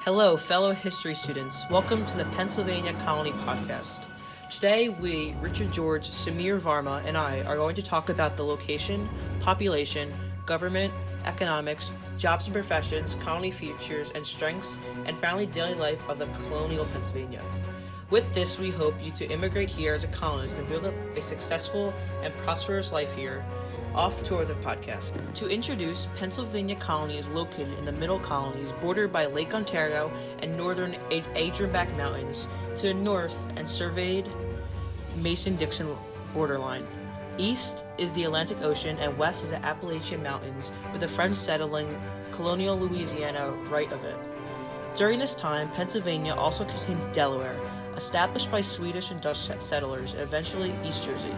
Hello, fellow history students. Welcome to the Pennsylvania Colony Podcast. Today, we, Richard George, Samir Varma, and I are going to talk about the location, population, government, economics, jobs and professions, colony features and strengths, and finally daily life of the colonial Pennsylvania. With this, we hope you to immigrate here as a colonist and build up a successful and prosperous life here. Off to the podcast. To introduce, Pennsylvania Colony is located in the Middle Colonies, bordered by Lake Ontario and northern Adirondack Mountains to the north and surveyed Mason-Dixon borderline. East is the Atlantic Ocean and west is the Appalachian Mountains, with the French settling colonial Louisiana right of it. During this time, Pennsylvania also contains Delaware, established by Swedish and Dutch settlers, and eventually East Jersey.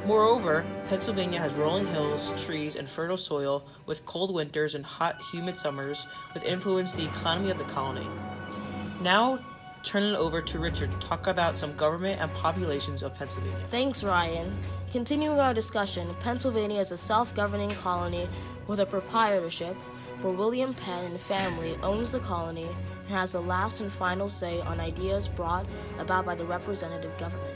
Moreover, Pennsylvania has rolling hills, trees, and fertile soil, with cold winters and hot, humid summers, which influence the economy of the colony. Now, turn it over to Richard to talk about some government and populations of Pennsylvania. Thanks, Ryan. Continuing our discussion, Pennsylvania is a self-governing colony with a proprietorship where William Penn and family owns the colony and has the last and final say on ideas brought about by the representative government.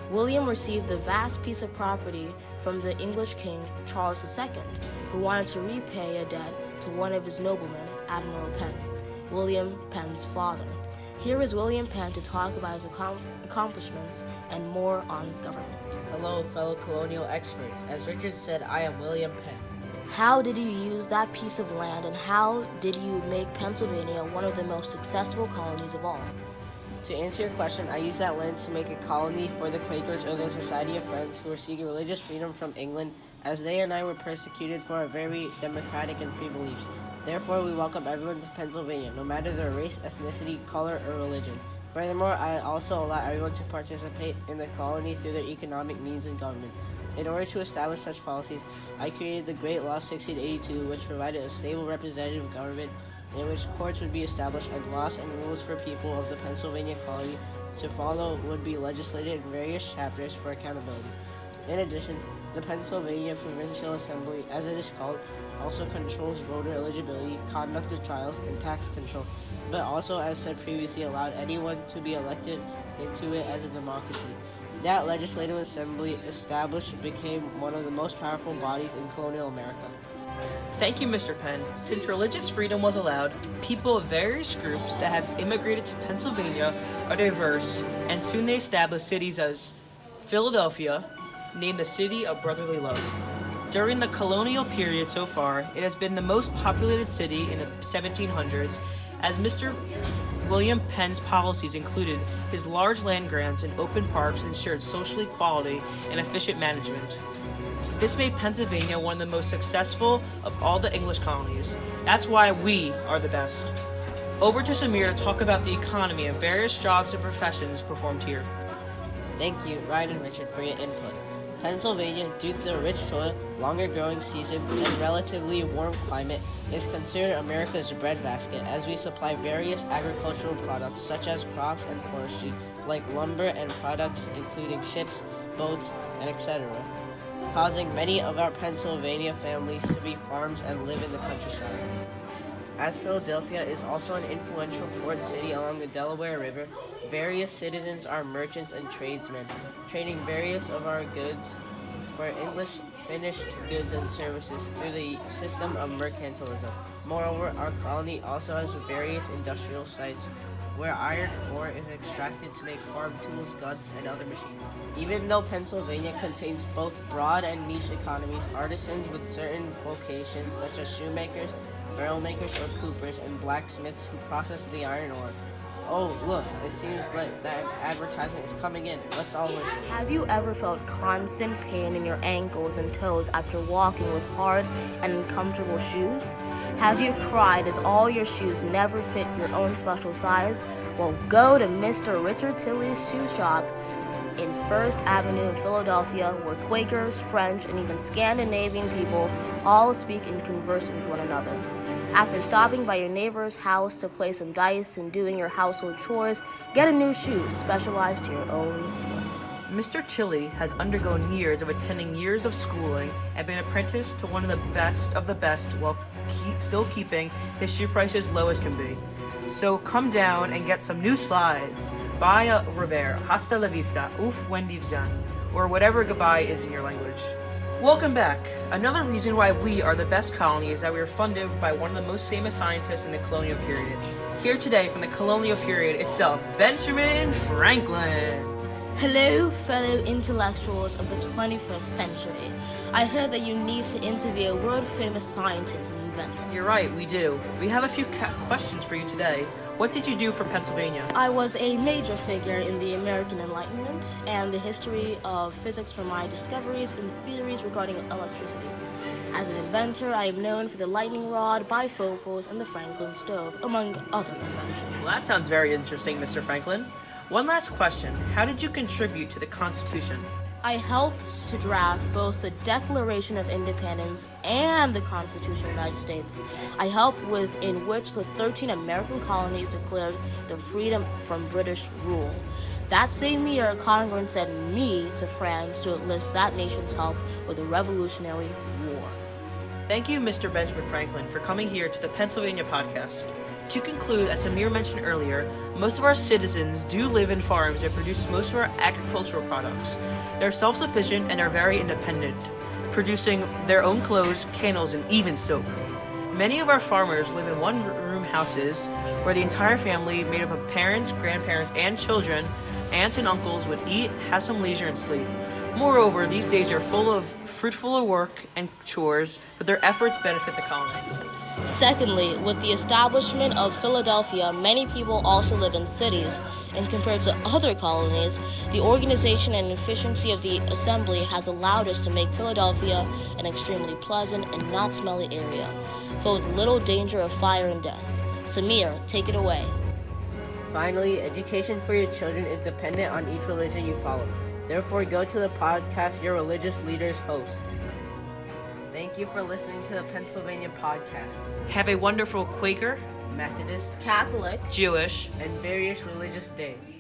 William received the vast piece of property from the English king, Charles II, who wanted to repay a debt to one of his noblemen, Admiral Penn, William Penn's father. Here is William Penn to talk about his accomplishments and more on government. Hello, fellow colonial experts. As Richard said, I am William Penn. How did you use that piece of land, and how did you make Pennsylvania one of the most successful colonies of all? To answer your question, I used that land to make a colony for the Quakers or the Society of Friends who were seeking religious freedom from England, as they and I were persecuted for our very democratic and free beliefs. Therefore, we welcome everyone to Pennsylvania, no matter their race, ethnicity, color, or religion. Furthermore, I also allow everyone to participate in the colony through their economic needs and government. In order to establish such policies, I created the Great Law 1682, which provided a stable representative government in which courts would be established and laws and rules for people of the Pennsylvania colony to follow would be legislated in various chapters for accountability. In addition, the Pennsylvania Provincial Assembly, as it is called, also controls voter eligibility, conduct of trials, and tax control, but also, as said previously, allowed anyone to be elected into it as a democracy. That legislative assembly established became one of the most powerful bodies in colonial America. Thank you, Mr. Penn. Since religious freedom was allowed, people of various groups that have immigrated to Pennsylvania are diverse, and soon they established cities as Philadelphia, named the City of Brotherly Love. During the colonial period so far, it has been the most populated city in the 1700s, as Mr. William Penn's policies included his large land grants and open parks ensured social equality and efficient management. This made Pennsylvania one of the most successful of all the English colonies. That's why we are the best. Over to Samir to talk about the economy and various jobs and professions performed here. Thank you, Ryan and Richard, for your input. Pennsylvania, due to the rich soil, longer growing seasons, and relatively warm climate, is considered America's breadbasket as we supply various agricultural products such as crops and forestry, like lumber and products including ships, boats, and etc., causing many of our Pennsylvania families to be farms and live in the countryside. As Philadelphia is also an influential port city along the Delaware River, various citizens are merchants and tradesmen, trading various of our goods for English finished goods and services through the system of mercantilism. Moreover, our colony also has various industrial sites where iron ore is extracted to make farm tools, guns, and other machines. Even though Pennsylvania contains both broad and niche economies, artisans with certain vocations such as shoemakers, barrel makers or coopers, and blacksmiths who process the iron ore. Oh, look, it seems like that advertisement is coming in. Let's all listen. Have you ever felt constant pain in your ankles and toes after walking with hard and uncomfortable shoes? Have you cried as all your shoes never fit your own special size? Well, go to Mr. Richard Tilley's shoe shop in First Avenue in Philadelphia, where Quakers, French, and even Scandinavian people all speak and converse with one another. After stopping by your neighbor's house to play some dice and doing your household chores, get a new shoe specialized to your own foot. Mr. Tilley has undergone years of attending years of schooling and been apprenticed to one of the best while still keeping his shoe prices low as can be. So come down and get some new slides. Bye, Rivera. Hasta la vista. Uf, Wendy Vjan. Or whatever goodbye is in your language. Welcome back. Another reason why we are the best colony is that we were funded by one of the most famous scientists in the colonial period. Here today from the colonial period itself, Benjamin Franklin. Hello, fellow intellectuals of the 21st century. I heard that you need to interview a world-famous scientist and inventor. You're right, we do. We have a few questions for you today. What did you do for Pennsylvania? I was a major figure in the American Enlightenment and the history of physics for my discoveries and theories regarding electricity. As an inventor, I am known for the lightning rod, bifocals, and the Franklin stove, among other inventions. Well, that sounds very interesting, Mr. Franklin. One last question. How did you contribute to the Constitution? I helped to draft both the Declaration of Independence and the Constitution of the United States. I helped in which the 13 American colonies declared their freedom from British rule. That same year, Congress sent me to France to enlist that nation's help with the Revolutionary War. Thank you, Mr. Benjamin Franklin, for coming here to the Pennsylvania podcast. To conclude, as Samir mentioned earlier, most of our citizens do live in farms that produce most of our agricultural products. They're self-sufficient and are very independent, producing their own clothes, candles, and even soap. Many of our farmers live in one-room houses where the entire family, made up of parents, grandparents, and children, aunts and uncles, would eat, have some leisure, and sleep. Moreover, these days are fruitful of work and chores, but their efforts benefit the colony. Secondly, with the establishment of Philadelphia, many people also live in cities, and compared to other colonies, the organization and efficiency of the assembly has allowed us to make Philadelphia an extremely pleasant and not smelly area, filled with little danger of fire and death. Samir, take it away. Finally, education for your children is dependent on each religion you follow. Therefore, go to the podcast your religious leaders host. Thank you for listening to the Pennsylvania podcast. Have a wonderful Quaker, Methodist, Catholic, Jewish, and various religious day.